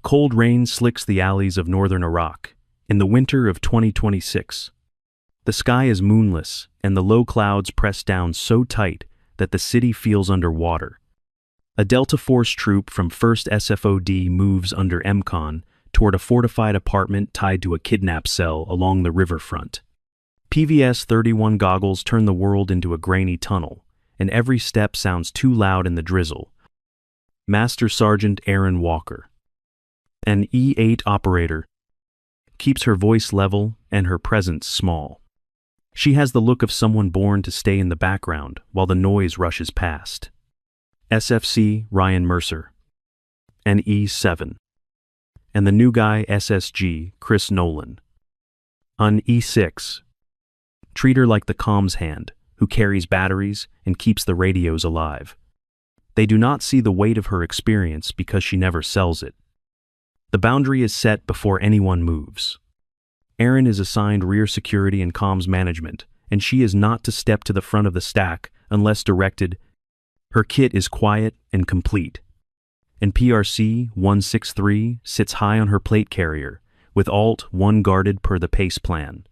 Cold rain slicks the alleys of northern Iraq in the winter of 2026. The sky is moonless, and the low clouds press down so tight that the city feels underwater. A Delta Force troop from 1st SFOD moves under MCON toward a fortified apartment tied to a kidnap cell along the riverfront. PVS-31 goggles turn the world into a grainy tunnel, and every step sounds too loud in the drizzle. Master Sergeant Erin Walker, an E8 operator, keeps her voice level and her presence small. She has the look of someone born to stay in the background while the noise rushes past. SFC Ryan Mercer, an E7, and the new guy SSG Chris Nolan, an E6. Treat her like the comms hand, who carries batteries and keeps the radios alive. They do not see the weight of her experience because she never sells it. The boundary is set before anyone moves. Erin is assigned rear security and comms management, and she is not to step to the front of the stack unless directed. Her kit is quiet and complete. And PRC-163 sits high on her plate carrier, with Alt-1 guarded per the PACE plan.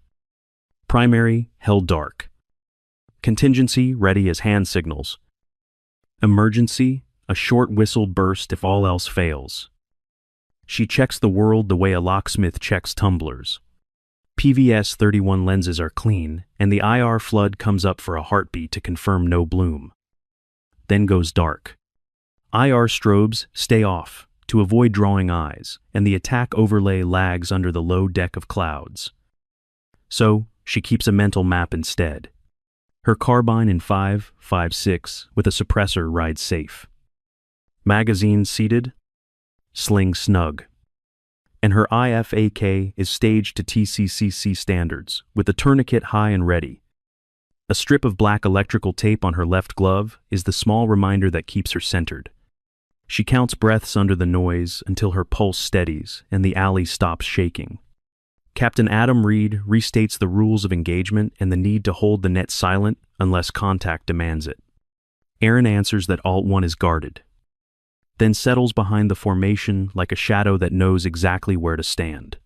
Primary, held dark. Contingency, ready as hand signals. Emergency, a short whistled burst if all else fails. She checks the world the way a locksmith checks tumblers. PVS-31 lenses are clean, and the IR flood comes up for a heartbeat to confirm no bloom. Then goes dark. IR strobes stay off to avoid drawing eyes, and the attack overlay lags under the low deck of clouds. So, she keeps a mental map instead. Her carbine in 5.56 with a suppressor rides safe. Magazine seated, sling snug. And her IFAK is staged to TCCC standards, with the tourniquet high and ready. A strip of black electrical tape on her left glove is the small reminder that keeps her centered. She counts breaths under the noise until her pulse steadies and the alley stops shaking. Captain Adam Reed restates the rules of engagement and the need to hold the net silent unless contact demands it. Erin answers that Alt-1 is guarded, then settles behind the formation like a shadow that knows exactly where to stand.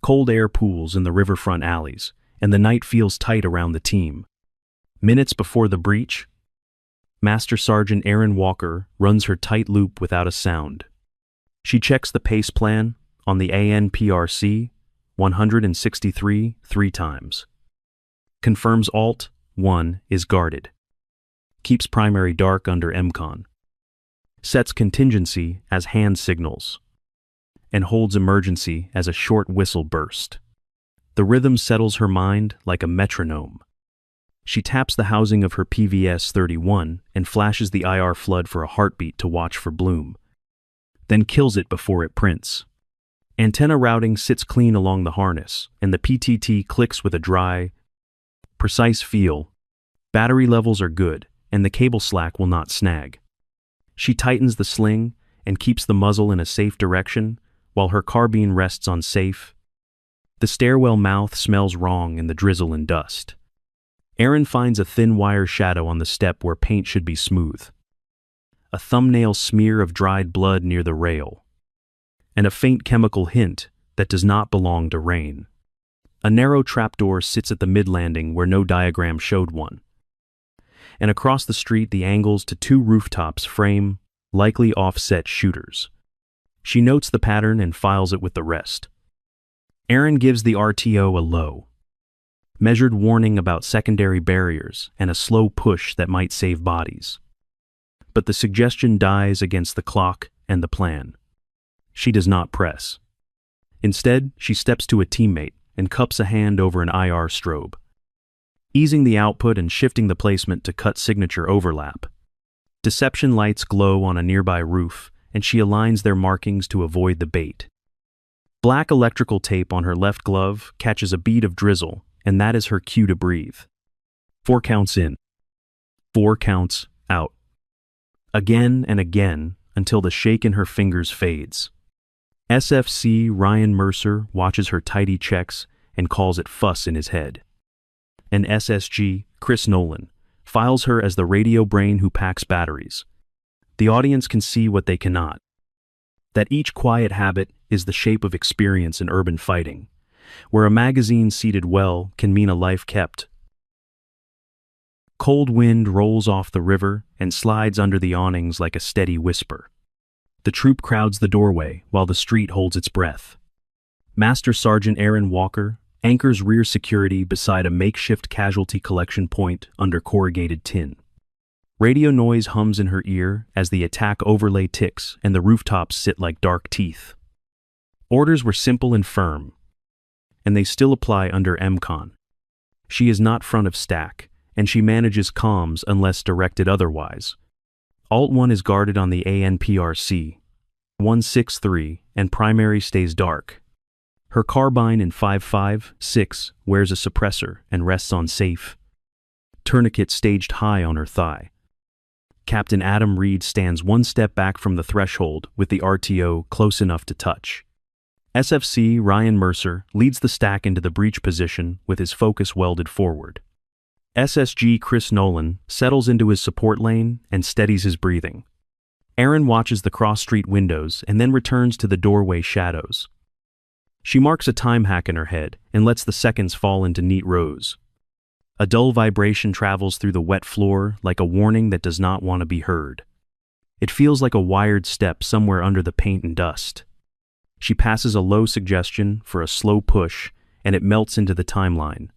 Cold air pools in the riverfront alleys, and the night feels tight around the team. Minutes before the breach, Master Sergeant Erin Walker runs her tight loop without a sound. She checks the PACE plan on the ANPRC 163 3 times. Confirms Alt-1 is guarded. Keeps primary dark under MCON. Sets contingency as hand signals. And holds emergency as a short whistle burst. The rhythm settles her mind like a metronome. She taps the housing of her PVS-31 and flashes the IR flood for a heartbeat to watch for bloom. Then kills it before it prints. Antenna routing sits clean along the harness, and the PTT clicks with a dry, precise feel. Battery levels are good, and the cable slack will not snag. She tightens the sling and keeps the muzzle in a safe direction, while her carbine rests on safe. The stairwell mouth smells wrong in the drizzle and dust. Erin finds a thin wire shadow on the step where paint should be smooth. A thumbnail smear of dried blood near the rail. And a faint chemical hint that does not belong to rain. A narrow trapdoor sits at the mid-landing where no diagram showed one. And across the street the angles to 2 rooftops frame likely offset shooters. She notes the pattern and files it with the rest. Erin gives the RTO a low, measured warning about secondary barriers and a slow push that might save bodies. But the suggestion dies against the clock and the plan. She does not press. Instead, she steps to a teammate and cups a hand over an IR strobe, easing the output and shifting the placement to cut signature overlap. Deception lights glow on a nearby roof, and she aligns their markings to avoid the bait. Black electrical tape on her left glove catches a bead of drizzle, and that is her cue to breathe. 4 counts in. 4 counts out. Again and again until the shake in her fingers fades. SFC Ryan Mercer watches her tidy checks and calls it fuss in his head. And SSG Chris Nolan files her as the radio brain who packs batteries. The audience can see what they cannot. That each quiet habit is the shape of experience in urban fighting, where a magazine seated well can mean a life kept. Cold wind rolls off the river and slides under the awnings like a steady whisper. The troop crowds the doorway while the street holds its breath. Master Sergeant Aaron Walker anchors rear security beside a makeshift casualty collection point under corrugated tin. Radio noise hums in her ear as the attack overlay ticks and the rooftops sit like dark teeth. Orders were simple and firm, and they still apply under MCON. She is not front of stack, and she manages comms unless directed otherwise. Alt-1 is guarded on the ANPRC 163, and primary stays dark. Her carbine in 5.56 wears a suppressor and rests on safe. Tourniquet staged high on her thigh. Captain Adam Reed stands one step back from the threshold with the RTO close enough to touch. SFC Ryan Mercer leads the stack into the breach position with his focus welded forward. SSG Chris Nolan settles into his support lane and steadies his breathing. Aaron watches the cross-street windows and then returns to the doorway shadows. She marks a time hack in her head and lets the seconds fall into neat rows. A dull vibration travels through the wet floor like a warning that does not want to be heard. It feels like a wired step somewhere under the paint and dust. She passes a low suggestion for a slow push, and it melts into the timeline.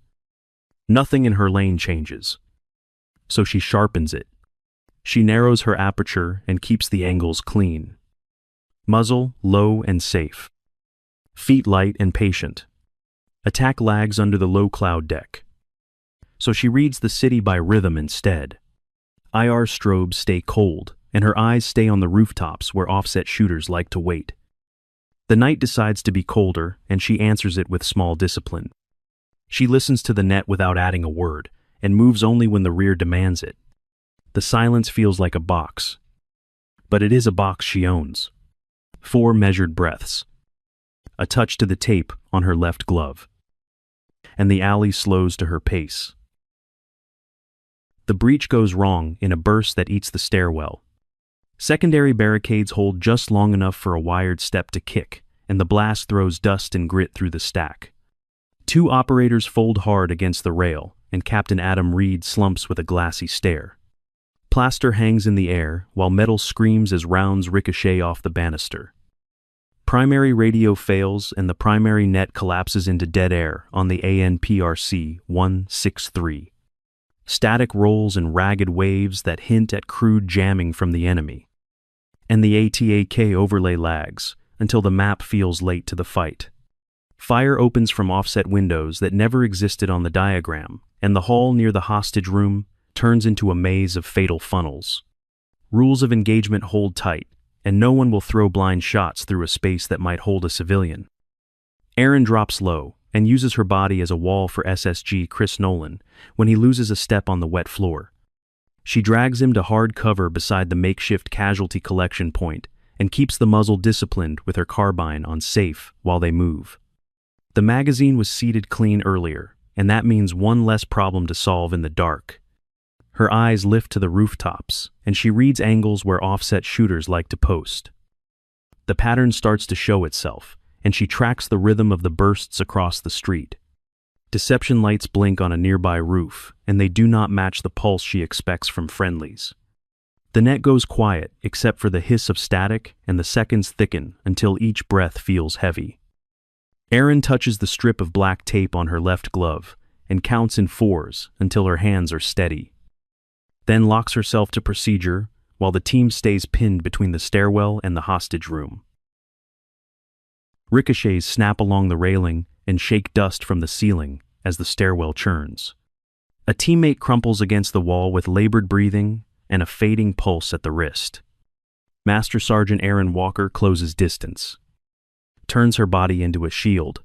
Nothing in her lane changes. So she sharpens it. She narrows her aperture and keeps the angles clean. Muzzle low and safe. Feet light and patient. Attack lags under the low cloud deck. So she reads the city by rhythm instead. IR strobes stay cold, and her eyes stay on the rooftops where offset shooters like to wait. The night decides to be colder, and she answers it with small discipline. She listens to the net without adding a word, and moves only when the rear demands it. The silence feels like a box. But it is a box she owns. 4 measured breaths. A touch to the tape on her left glove. And the alley slows to her pace. The breach goes wrong in a burst that eats the stairwell. Secondary barricades hold just long enough for a wired step to kick, and the blast throws dust and grit through the stack. 2 operators fold hard against the rail, and Captain Adam Reed slumps with a glassy stare. Plaster hangs in the air, while metal screams as rounds ricochet off the banister. Primary radio fails, and the primary net collapses into dead air on the ANPRC 163. Static rolls in ragged waves that hint at crude jamming from the enemy. And the ATAK overlay lags until the map feels late to the fight. Fire opens from offset windows that never existed on the diagram, and the hall near the hostage room turns into a maze of fatal funnels. Rules of engagement hold tight, and no one will throw blind shots through a space that might hold a civilian. Aaron drops low and uses her body as a wall for SSG Chris Nolan when he loses a step on the wet floor. She drags him to hard cover beside the makeshift casualty collection point and keeps the muzzle disciplined with her carbine on safe while they move. The magazine was seated clean earlier, and that means one less problem to solve in the dark. Her eyes lift to the rooftops, and she reads angles where offset shooters like to post. The pattern starts to show itself, and she tracks the rhythm of the bursts across the street. Deception lights blink on a nearby roof, and they do not match the pulse she expects from friendlies. The net goes quiet, except for the hiss of static, and the seconds thicken until each breath feels heavy. Aaron touches the strip of black tape on her left glove and counts in 4s until her hands are steady. Then locks herself to procedure while the team stays pinned between the stairwell and the hostage room. Ricochets snap along the railing and shake dust from the ceiling as the stairwell churns. A teammate crumples against the wall with labored breathing and a fading pulse at the wrist. Master Sergeant Aaron Walker closes distance, turns her body into a shield,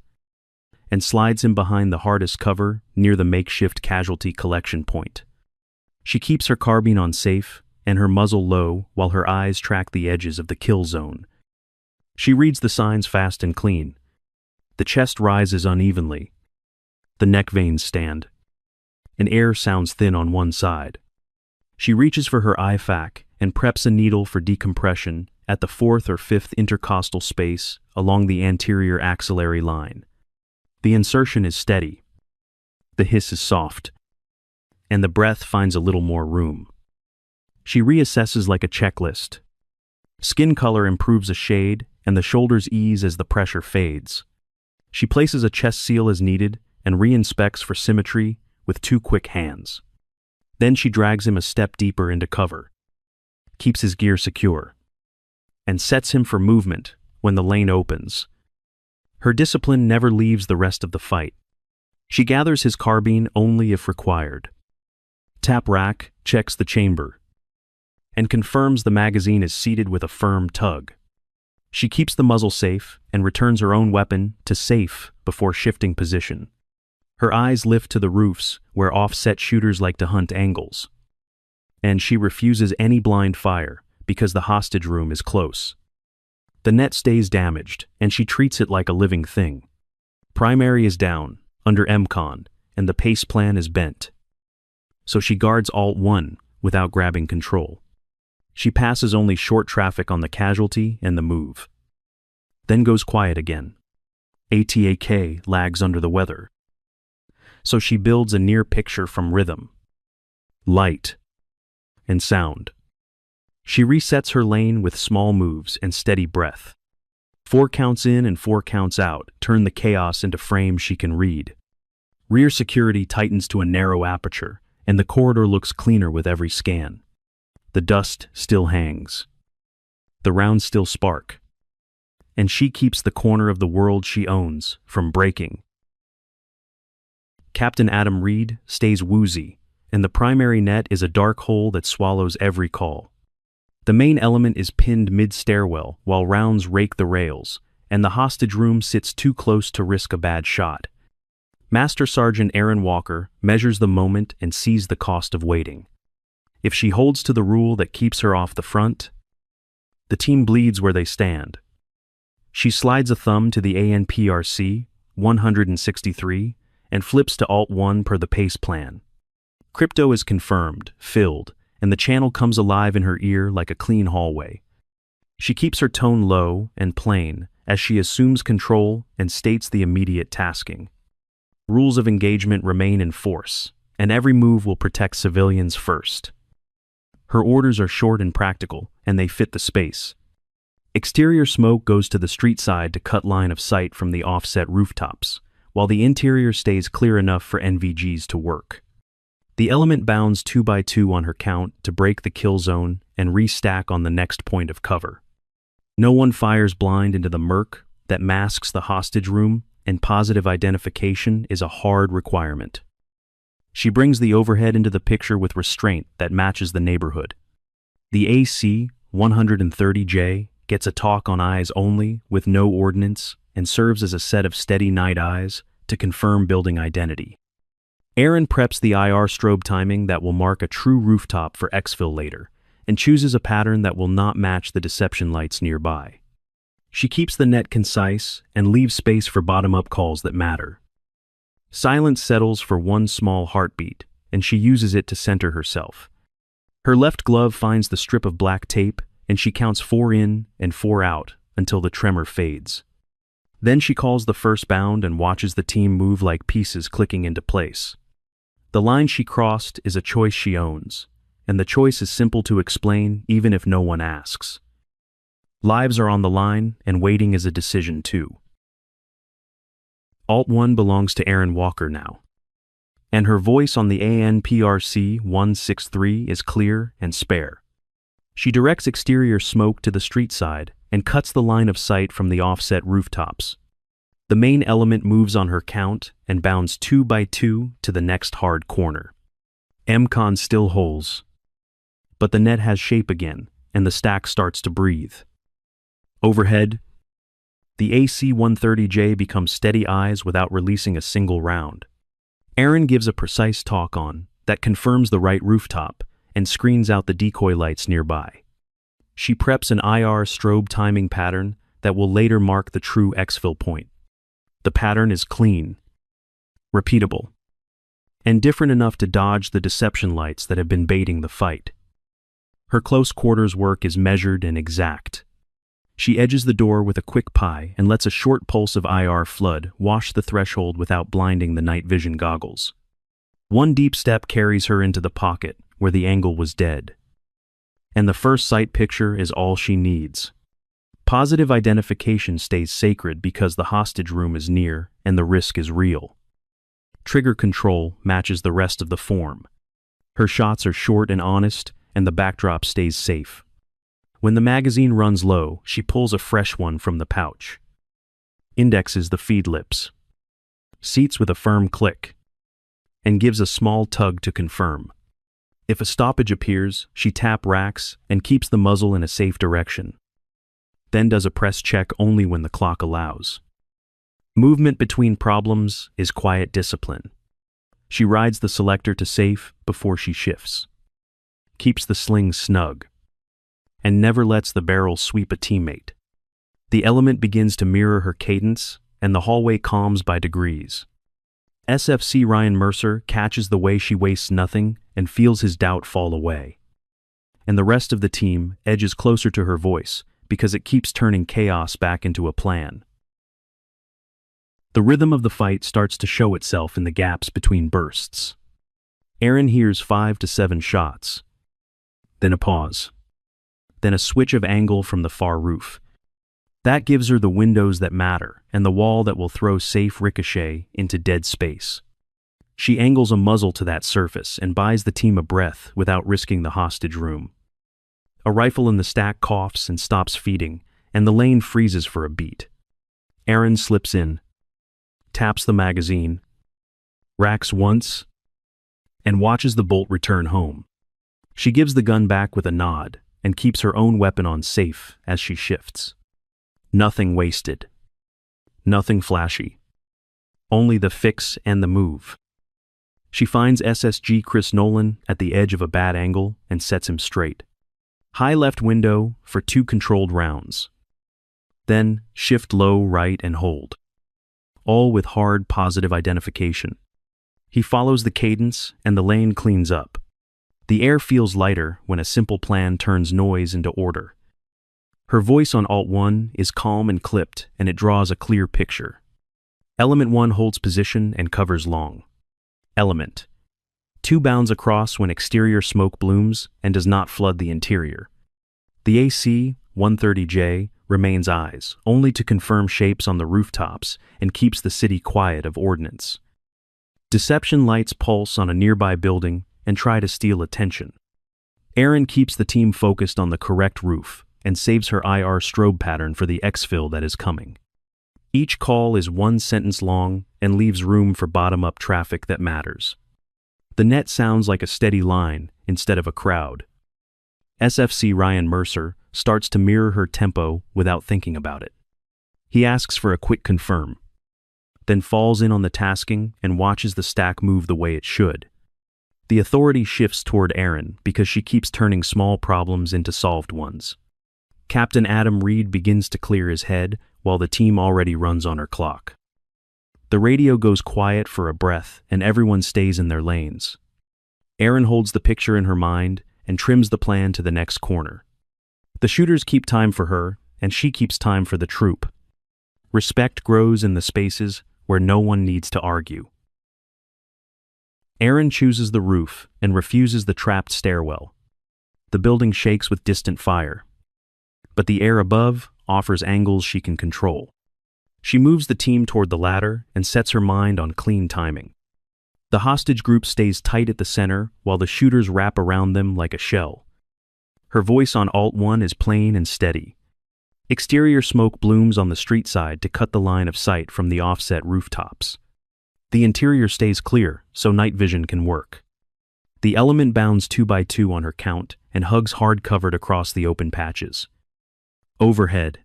and slides him behind the hardest cover near the makeshift casualty collection point. She keeps her carbine on safe and her muzzle low while her eyes track the edges of the kill zone. She reads the signs fast and clean. The chest rises unevenly. The neck veins stand. And air sounds thin on one side. She reaches for her IFAK and preps a needle for decompression at the fourth or fifth intercostal space along the anterior axillary line. The insertion is steady. The hiss is soft, and the breath finds a little more room. She reassesses like a checklist. Skin color improves a shade, and the shoulders ease as the pressure fades. She places a chest seal as needed and re-inspects for symmetry with 2 quick hands. Then she drags him a step deeper into cover, keeps his gear secure, and sets him for movement when the lane opens. Her discipline never leaves the rest of the fight. She gathers his carbine only if required. Tap rack, checks the chamber, and confirms the magazine is seated with a firm tug. She keeps the muzzle safe and returns her own weapon to safe before shifting position. Her eyes lift to the roofs where offset shooters like to hunt angles. And she refuses any blind fire because the hostage room is close. The net stays damaged, and she treats it like a living thing. Primary is down, under MCON, and the pace plan is bent. So she guards Alt-1 without grabbing control. She passes only short traffic on the casualty and the move. Then goes quiet again. ATAK lags under the weather. So she builds a near picture from rhythm, light, and sound. She resets her lane with small moves and steady breath. 4 counts in and 4 counts out turn the chaos into frames she can read. Rear security tightens to a narrow aperture, and the corridor looks cleaner with every scan. The dust still hangs. The rounds still spark. And she keeps the corner of the world she owns from breaking. Captain Adam Reed stays woozy, and the primary net is a dark hole that swallows every call. The main element is pinned mid-stairwell while rounds rake the rails, and the hostage room sits too close to risk a bad shot. Master Sergeant Aaron Walker measures the moment and sees the cost of waiting. If she holds to the rule that keeps her off the front, the team bleeds where they stand. She slides a thumb to the ANPRC 163 and flips to Alt-1 per the pace plan. Crypto is confirmed, filled, and the channel comes alive in her ear like a clean hallway. She keeps her tone low and plain as she assumes control and states the immediate tasking. Rules of engagement remain in force, and every move will protect civilians first. Her orders are short and practical, and they fit the space. Exterior smoke goes to the street side to cut line of sight from the offset rooftops, while the interior stays clear enough for NVGs to work. The element bounds 2 by 2 on her count to break the kill zone and restack on the next point of cover. No one fires blind into the murk that masks the hostage room, and positive identification is a hard requirement. She brings the overhead into the picture with restraint that matches the neighborhood. The AC 130J gets a talk on eyes only with no ordnance and serves as a set of steady night eyes to confirm building identity. Aaron preps the IR strobe timing that will mark a true rooftop for exfil later and chooses a pattern that will not match the deception lights nearby. She keeps the net concise and leaves space for bottom-up calls that matter. Silence settles for one small heartbeat, and she uses it to center herself. Her left glove finds the strip of black tape, and she counts 4 in and 4 out until the tremor fades. Then she calls the first bound and watches the team move like pieces clicking into place. The line she crossed is a choice she owns, and the choice is simple to explain even if no one asks. Lives are on the line, and waiting is a decision too. Alt-1 belongs to Aaron Walker now, and her voice on the ANPRC 163 is clear and spare. She directs exterior smoke to the street side and cuts the line of sight from the offset rooftops. The main element moves on her count and bounds 2 by 2 to the next hard corner. MCON still holds, but the net has shape again, and the stack starts to breathe. Overhead, the AC-130J becomes steady eyes without releasing a single round. Aaron gives a precise talk on that confirms the right rooftop and screens out the decoy lights nearby. She preps an IR strobe timing pattern that will later mark the true exfil point. The pattern is clean, repeatable, and different enough to dodge the deception lights that have been baiting the fight. Her close quarters work is measured and exact, She edges the door with a quick pie and lets a short pulse of IR flood wash the threshold without blinding the night vision goggles. One deep step carries her into the pocket, where the angle was dead. And the first sight picture is all she needs. Positive identification stays sacred because the hostage room is near and the risk is real. Trigger control matches the rest of the form. Her shots are short and honest, and the backdrop stays safe. When the magazine runs low, she pulls a fresh one from the pouch. Indexes the feed lips. Seats with a firm click. And gives a small tug to confirm. If a stoppage appears, she tap racks and keeps the muzzle in a safe direction. Then does a press check only when the clock allows. Movement between problems is quiet discipline. She rides the selector to safe before she shifts. Keeps the sling snug. And never lets the barrel sweep a teammate. The element begins to mirror her cadence, and the hallway calms by degrees. SFC Ryan Mercer catches the way she wastes nothing and feels his doubt fall away. And the rest of the team edges closer to her voice because it keeps turning chaos back into a plan. The rhythm of the fight starts to show itself in the gaps between bursts. Aaron hears 5 to 7 shots. Then a pause. Then a switch of angle from the far roof. That gives her the windows that matter and the wall that will throw safe ricochet into dead space. She angles a muzzle to that surface and buys the team a breath without risking the hostage room. A rifle in the stack coughs and stops feeding, and the lane freezes for a beat. Aaron slips in, taps the magazine, racks once, and watches the bolt return home. She gives the gun back with a nod and keeps her own weapon on safe as she shifts. Nothing wasted. Nothing flashy. Only the fix and the move. She finds SSG Chris Nolan at the edge of a bad angle and sets him straight. High left window for 2 controlled rounds. Then shift low right and hold. All with hard positive identification. He follows the cadence and the lane cleans up. The air feels lighter when a simple plan turns noise into order. Her voice on Alt-1 is calm and clipped, and it draws a clear picture. Element 1 holds position and covers long. Element 2 bounds across when exterior smoke blooms and does not flood the interior. The AC-130J remains eyes, only to confirm shapes on the rooftops and keeps the city quiet of ordnance. Deception lights pulse on a nearby building and try to steal attention. Aaron keeps the team focused on the correct roof and saves her IR strobe pattern for the exfil that is coming. Each call is 1 sentence long and leaves room for bottom-up traffic that matters. The net sounds like a steady line instead of a crowd. SFC Ryan Mercer starts to mirror her tempo without thinking about it. He asks for a quick confirm, then falls in on the tasking and watches the stack move the way it should. The authority shifts toward Aaron because she keeps turning small problems into solved ones. Captain Adam Reed begins to clear his head while the team already runs on her clock. The radio goes quiet for a breath and everyone stays in their lanes. Aaron holds the picture in her mind and trims the plan to the next corner. The shooters keep time for her and she keeps time for the troop. Respect grows in the spaces where no one needs to argue. Aaron chooses the roof and refuses the trapped stairwell. The building shakes with distant fire. But the air above offers angles she can control. She moves the team toward the ladder and sets her mind on clean timing. The hostage group stays tight at the center while the shooters wrap around them like a shell. Her voice on Alt-1 is plain and steady. Exterior smoke blooms on the street side to cut the line of sight from the offset rooftops. The interior stays clear so night vision can work. The element bounds 2 by 2 on her count and hugs hard-covered across the open patches. Overhead.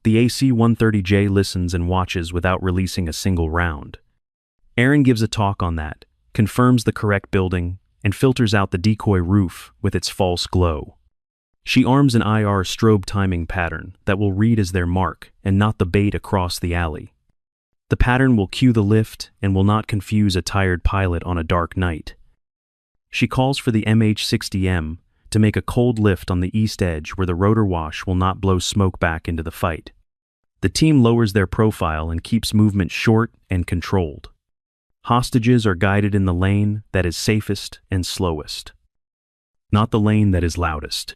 The AC-130J listens and watches without releasing a single round. Aaron gives a talk on that, confirms the correct building, and filters out the decoy roof with its false glow. She arms an IR strobe timing pattern that will read as their mark and not the bait across the alley. The pattern will cue the lift and will not confuse a tired pilot on a dark night. She calls for the MH-60M to make a cold lift on the east edge where the rotor wash will not blow smoke back into the fight. The team lowers their profile and keeps movement short and controlled. Hostages are guided in the lane that is safest and slowest, not the lane that is loudest.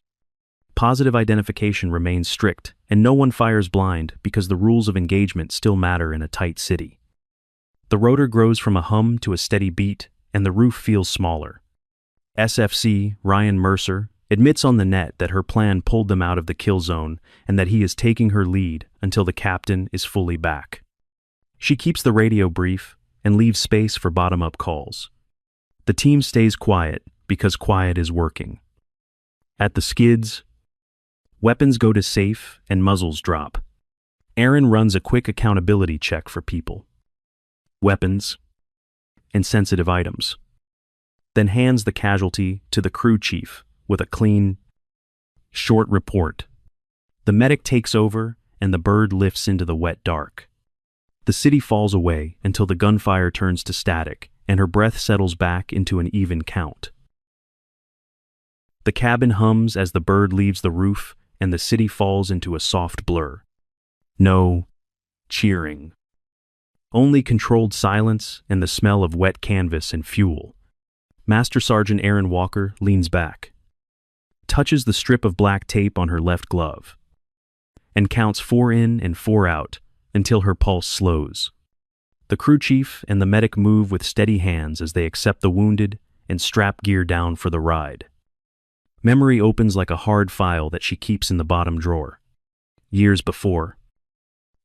Positive identification remains strict, and no one fires blind because the rules of engagement still matter in a tight city. The rotor grows from a hum to a steady beat, and the roof feels smaller. SFC Ryan Mercer admits on the net that her plan pulled them out of the kill zone and that he is taking her lead until the captain is fully back. She keeps the radio brief and leaves space for bottom-up calls. The team stays quiet because quiet is working. At the skids, weapons go to safe and muzzles drop. Aaron runs a quick accountability check for people, weapons, and sensitive items, then hands the casualty to the crew chief with a clean, short report. The medic takes over and the bird lifts into the wet dark. The city falls away until the gunfire turns to static and her breath settles back into an even count. The cabin hums as the bird leaves the roof and the city falls into a soft blur. No cheering. Only controlled silence and the smell of wet canvas and fuel. Master Sergeant Aaron Walker leans back, touches the strip of black tape on her left glove, and counts 4 in and 4 out until her pulse slows. The crew chief and the medic move with steady hands as they accept the wounded and strap gear down for the ride. Memory opens like a hard file that she keeps in the bottom drawer. Years before,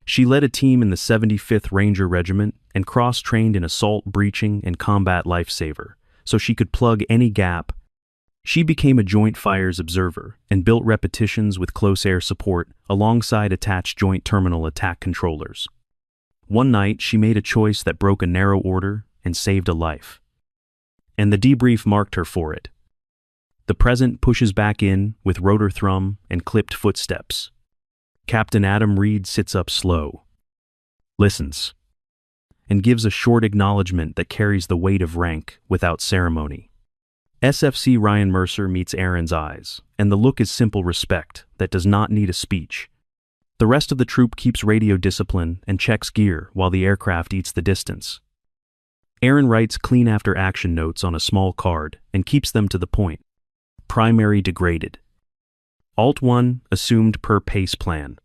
she led a team in the 75th Ranger Regiment and cross-trained in assault, breaching, and combat lifesaver, so she could plug any gap. She became a joint fires observer and built repetitions with close air support alongside attached joint terminal attack controllers. One night, she made a choice that broke a narrow order and saved a life. And the debrief marked her for it. The present pushes back in with rotor thrum and clipped footsteps. Captain Adam Reed sits up slow, listens, and gives a short acknowledgement that carries the weight of rank without ceremony. SFC Ryan Mercer meets Aaron's eyes, and the look is simple respect that does not need a speech. The rest of the troop keeps radio discipline and checks gear while the aircraft eats the distance. Aaron writes clean after-action notes on a small card and keeps them to the point. Primary degraded. Alt 1 assumed per pace plan.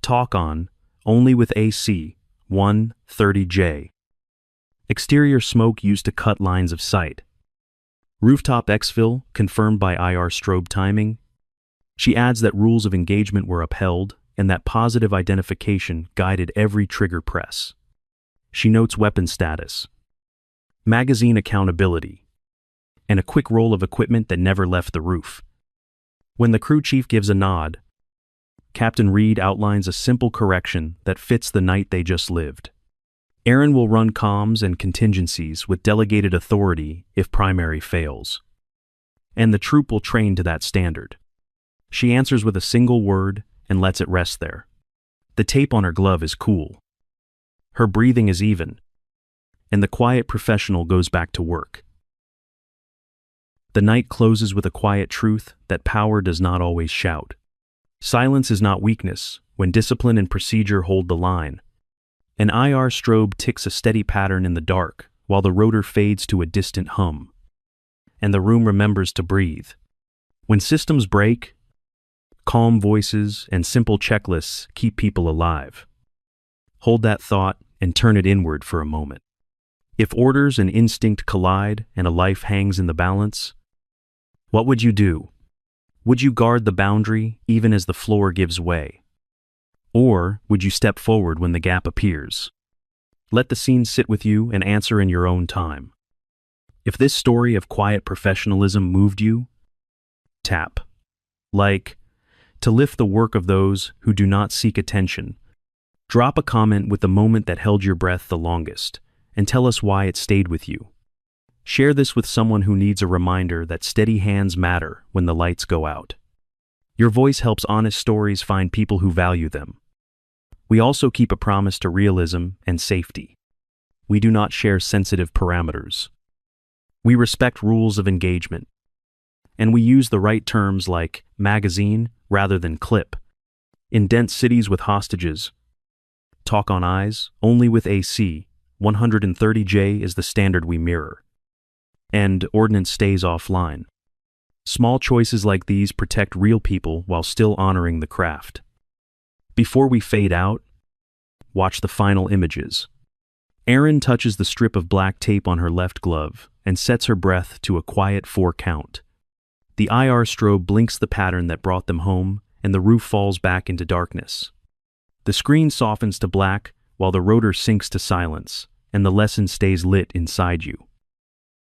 Talk on, only with AC, 130J. Exterior smoke used to cut lines of sight. Rooftop exfil confirmed by IR strobe timing. She adds that rules of engagement were upheld and that positive identification guided every trigger press. She notes weapon status, magazine accountability, and a quick roll of equipment that never left the roof. When the crew chief gives a nod, Captain Reed outlines a simple correction that fits the night they just lived. Aaron will run comms and contingencies with delegated authority if primary fails. And the troop will train to that standard. She answers with a single word and lets it rest there. The tape on her glove is cool. Her breathing is even. And the quiet professional goes back to work. The night closes with a quiet truth that power does not always shout. Silence is not weakness when discipline and procedure hold the line. An IR strobe ticks a steady pattern in the dark while the rotor fades to a distant hum. And the room remembers to breathe. When systems break, calm voices and simple checklists keep people alive. Hold that thought and turn it inward for a moment. If orders and instinct collide and a life hangs in the balance, what would you do? Would you guard the boundary even as the floor gives way? Or would you step forward when the gap appears? Let the scene sit with you and answer in your own time. If this story of quiet professionalism moved you, tap. Like, to lift the work of those who do not seek attention. Drop a comment with the moment that held your breath the longest, and tell us why it stayed with you. Share this with someone who needs a reminder that steady hands matter when the lights go out. Your voice helps honest stories find people who value them. We also keep a promise to realism and safety. We do not share sensitive parameters. We respect rules of engagement. and we use the right terms like magazine rather than clip. In dense cities with hostages, talk on eyes, only with AC, 130J is the standard we mirror. And ordnance stays offline. Small choices like these protect real people while still honoring the craft. Before we fade out, watch the final images. Erin touches the strip of black tape on her left glove and sets her breath to a quiet 4 count. The IR strobe blinks the pattern that brought them home, and the roof falls back into darkness. The screen softens to black while the rotor sinks to silence, and the lesson stays lit inside you.